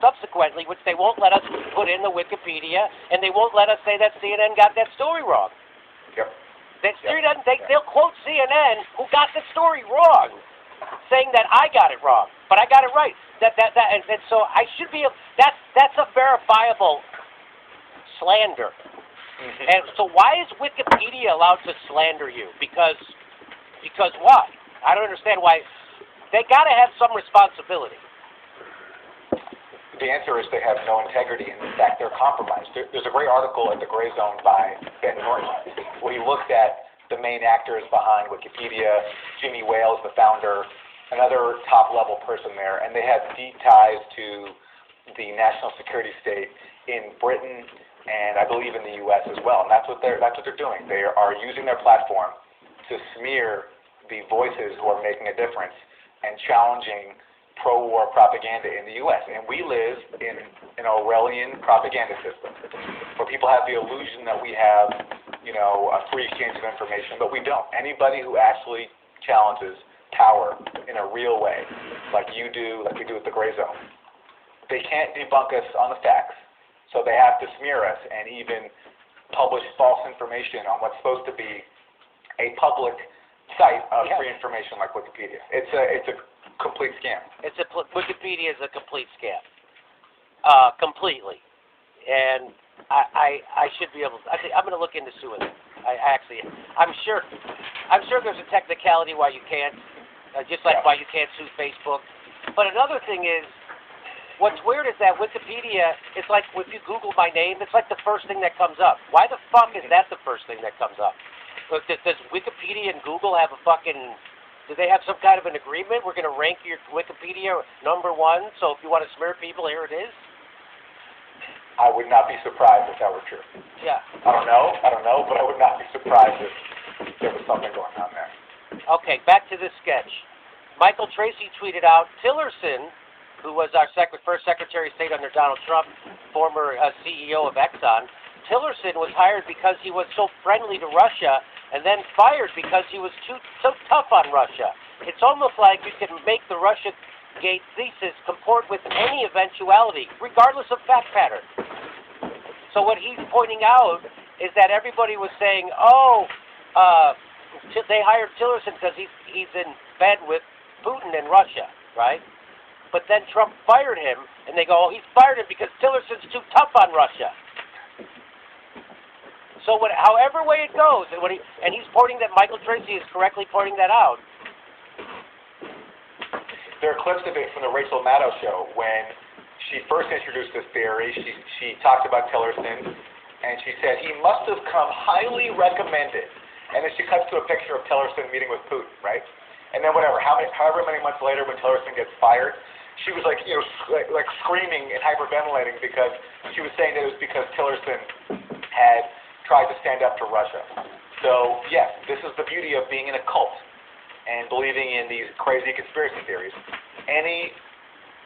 subsequently, which they won't let us put in the Wikipedia, and they won't let us say that CNN got that story wrong. Yep. They'll quote CNN, who got the story wrong, saying that I got it wrong, but I got it right. And so I should be. That's a verifiable slander. Mm-hmm. And so why is Wikipedia allowed to slander you? Because why? I don't understand why. They got to have some responsibility. The answer is they have no integrity, and in fact, they're compromised. There's a great article in The Gray Zone by Ben Norton where he looked at the main actors behind Wikipedia, Jimmy Wales, the founder, another top-level person there, and they have deep ties to the national security state in Britain and I believe in the U.S. as well. And that's what they're doing. They are using their platform to smear the voices who are making a difference and challenging pro-war propaganda in the U.S. And we live in an Orwellian propaganda system where people have the illusion that we have, a free exchange of information, but we don't. Anybody who actually challenges power in a real way, like you do, like we do at the Gray Zone, they can't debunk us on the facts, so they have to smear us and even publish false information on what's supposed to be a public site of free information like Wikipedia. It's a complete scam. Wikipedia is a complete scam, completely, and I should be able to. I'm going to look into suing them. I'm sure there's a technicality why you can't, just like why you can't sue Facebook. But another thing is, what's weird is that Wikipedia, it's like if you Google my name, it's like the first thing that comes up. Why the fuck is that the first thing that comes up? Does Wikipedia and Google have a fucking? Do they have some kind of an agreement? We're going to rank your Wikipedia number one, so if you want to smear people, here it is? I would not be surprised if that were true. Yeah. I don't know, but I would not be surprised if there was something going on there. Okay, back to this sketch. Michael Tracy tweeted out, Tillerson, who was our first Secretary of State under Donald Trump, former CEO of Exxon, Tillerson was hired because he was so friendly to Russia and then fired because he was so tough on Russia. It's almost like you can make the RussiaGate thesis comport with any eventuality, regardless of fact pattern. So what he's pointing out is that everybody was saying, they hired Tillerson because he's in bed with Putin in Russia, right? But then Trump fired him, and they go, he fired him because Tillerson's too tough on Russia. So however way it goes, and he's pointing that Michael Tracy is correctly pointing that out. There are clips of it from the Rachel Maddow show when she first introduced this theory. She talked about Tillerson, and she said he must have come highly recommended. And then she cuts to a picture of Tillerson meeting with Putin, right? And then however many months later, when Tillerson gets fired, she was like screaming and hyperventilating because she was saying that it was because Tillerson had tried to stand up to Russia. So, yes, this is the beauty of being in a cult and believing in these crazy conspiracy theories. Any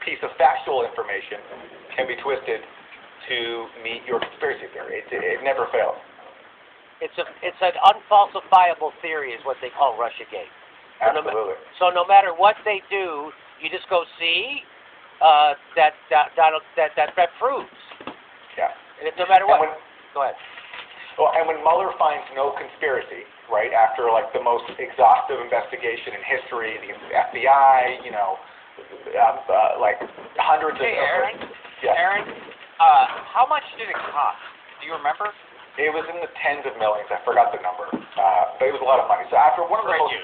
piece of factual information can be twisted to meet your conspiracy theory. It never fails. It's an unfalsifiable theory is what they call RussiaGate. Absolutely. So no matter what they do, you just go see that proves. Yeah. And no matter what. Go ahead. Well, and when Mueller finds no conspiracy, right, after like the most exhaustive investigation in history, the FBI, like hundreds of... Hey, Aaron? Yeah. Aaron, how much did it cost? Do you remember? It was in the tens of millions. I forgot the number. But it was a lot of money. So after one of the most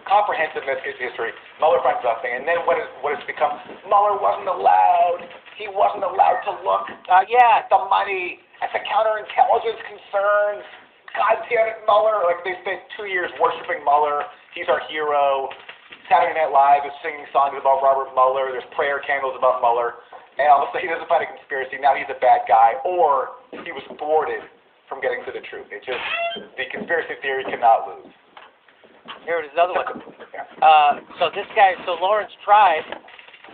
comprehensive investigations in history, Mueller finds nothing. And then what it's become, Mueller wasn't allowed. He wasn't allowed to look at the money, at the counterintelligence concerns. God damn it, Mueller. Like, they spent 2 years worshiping Mueller. He's our hero. Saturday Night Live is singing songs about Robert Mueller. There's prayer candles about Mueller. And all of a sudden he doesn't find a conspiracy. Now he's a bad guy. Or he was thwarted from getting to the truth. The conspiracy theory cannot lose. Here is another one. So this guy, Lawrence Tribe,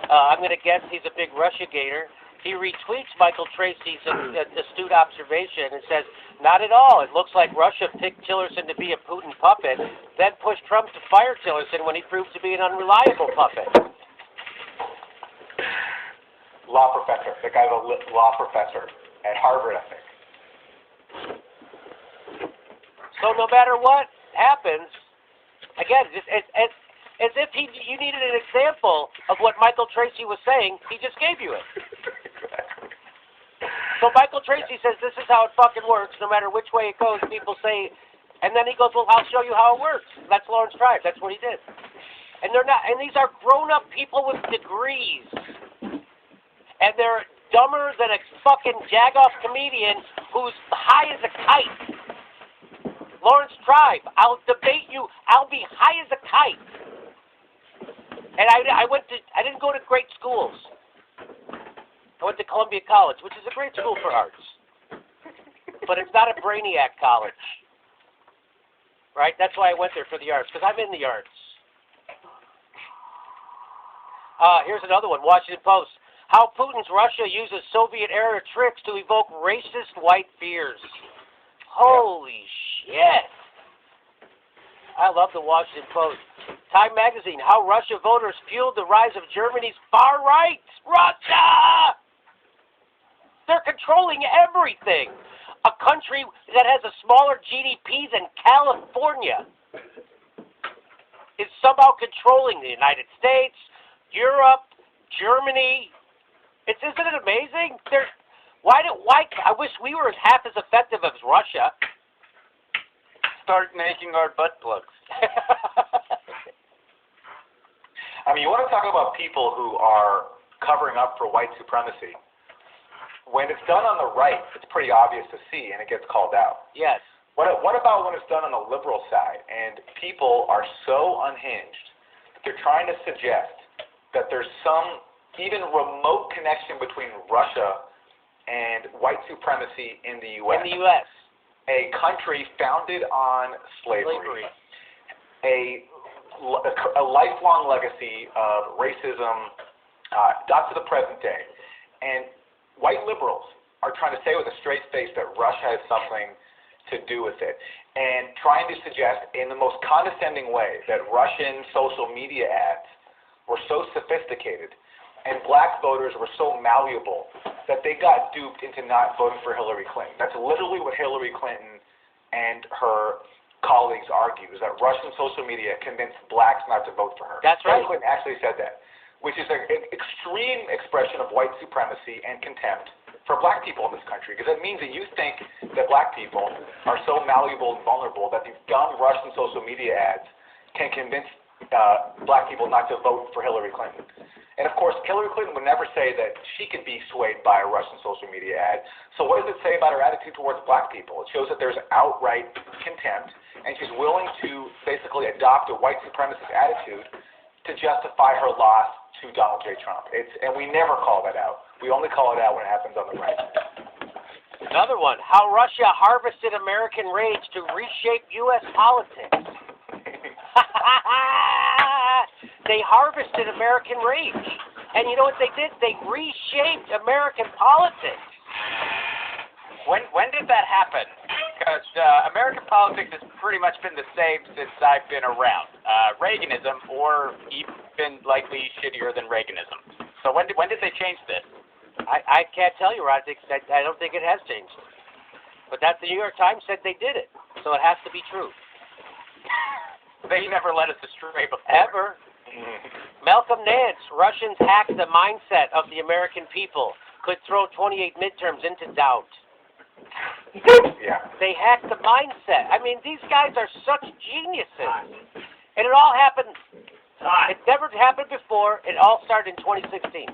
I'm going to guess he's a big RussiaGator. He retweets Michael Tracy's astute observation and says, not at all. It looks like Russia picked Tillerson to be a Putin puppet, then pushed Trump to fire Tillerson when he proved to be an unreliable puppet. law professor. The guy's a law professor at Harvard, I think. So no matter what happens, again, just as if you needed an example of what Michael Tracy was saying, he just gave you it. Exactly. So Michael Tracy says this is how it fucking works. No matter which way it goes, people say, and then he goes, well, I'll show you how it works. That's Lawrence Tribe. That's what he did. And they're not. And these are grown-up people with degrees, and they're dumber than a fucking jagoff comedian who's high as a kite. Lawrence Tribe, I'll debate you. I'll be high as a kite. And I didn't go to great schools. I went to Columbia College, which is a great school for arts. But it's not a brainiac college. Right? That's why I went there, for the arts, because I'm in the arts. Here's another one, Washington Post. How Putin's Russia uses Soviet-era tricks to evoke racist white fears. Holy shit. I love the Washington Post. Time Magazine, how Russia voters fueled the rise of Germany's far right. Russia! They're controlling everything. A country that has a smaller GDP than California is somehow controlling the United States, Europe, Germany. Isn't it amazing? I wish we were half as effective as Russia. Start making our butt plugs. I mean, you want to talk about people who are covering up for white supremacy. When it's done on the right, it's pretty obvious to see, and it gets called out. Yes. What about when it's done on the liberal side, and people are so unhinged that they're trying to suggest that there's some even remote connection between Russia and white supremacy in the U.S. In the U.S. A country founded on slavery. A lifelong legacy of racism up to the present day. And white liberals are trying to say with a straight face that Russia has something to do with it, and trying to suggest in the most condescending way that Russian social media ads were so sophisticated and black voters were so malleable that they got duped into not voting for Hillary Clinton. That's literally what Hillary Clinton and her colleagues argue, is that Russian social media convinced blacks not to vote for her. That's right. Hillary Clinton actually said that, which is an extreme expression of white supremacy and contempt for black people in this country, because it means that you think that black people are so malleable and vulnerable that these dumb Russian social media ads can convince black people not to vote for Hillary Clinton. And of course, Hillary Clinton would never say that she could be swayed by a Russian social media ad. So what does it say about her attitude towards black people? It shows that there's outright contempt, and she's willing to basically adopt a white supremacist attitude to justify her loss to Donald J. Trump. And we never call that out. We only call it out when it happens on the right. Another one, how Russia harvested American rage to reshape U.S. politics. They harvested American rage. And you know what they did? They reshaped American politics. When did that happen? Because American politics has pretty much been the same since I've been around. Reaganism, or even likely shittier than Reaganism. So when did they change this? I can't tell you, Rod. I don't think it has changed. But the New York Times said they did it. So it has to be true. They never let us astray before. Ever. Malcolm Nance, Russians hacked the mindset of the American people. Could throw 28 midterms into doubt. Yeah. They hacked the mindset. I mean, these guys are such geniuses. And it all happened. It never happened before. It all started in 2016.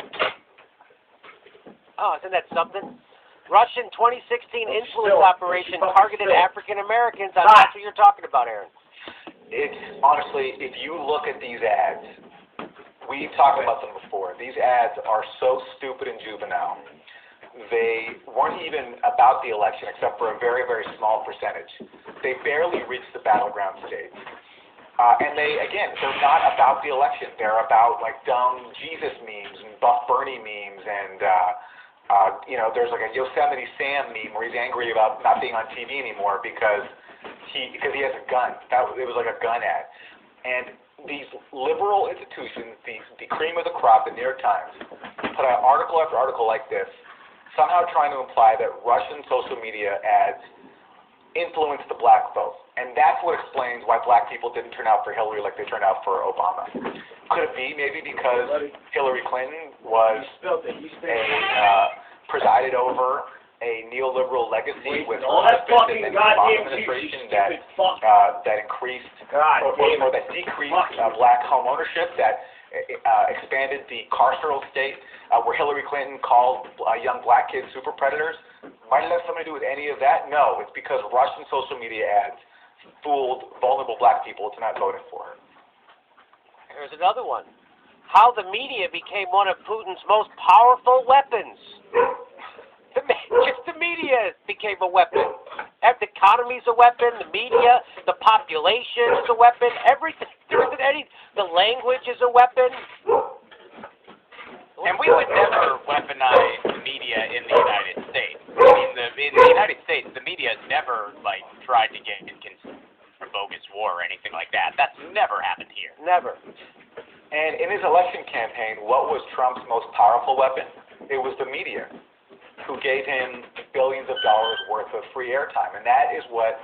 Oh, isn't that something? Russian 2016 influence operation targeted African Americans. That's what you're talking about, Aaron. It's honestly, if you look at these ads, we've talked about them before. These ads are so stupid and juvenile. They weren't even about the election, except for a very, very small percentage. They barely reached the battleground states. And they're not about the election. They're about like dumb Jesus memes and Buff Bernie memes, and there's like a Yosemite Sam meme where he's angry about not being on TV anymore because he has a gun. It was like a gun ad. And these liberal institutions, the cream of the crop, the New York Times, put out article after article like this, somehow trying to imply that Russian social media ads influenced the black vote. And that's what explains why black people didn't turn out for Hillary like they turned out for Obama. Could it be maybe because Hillary Clinton was presided over a neoliberal legacy with her husband and the Obama administration that increased or that decreased black home ownership, that expanded the carceral state, where Hillary Clinton called young black kids super predators? Might it have something to do with any of that? No, it's because Russian social media ads fooled vulnerable black people to not voting for her. Here's another one. How the media became one of Putin's most powerful weapons. Just the media became a weapon. The economy's a weapon. The media, the population is a weapon. Everything. There isn't any. The language is a weapon. And we would never weaponize the media in the United States. I mean, in the United States, the media never tried to get a bogus war or anything like that. That's never happened here. Never. And in his election campaign, what was Trump's most powerful weapon? It was the media, who gave him billions of dollars worth of free airtime. And that is what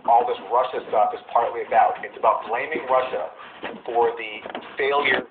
all this Russia stuff is partly about. It's about blaming Russia for the failures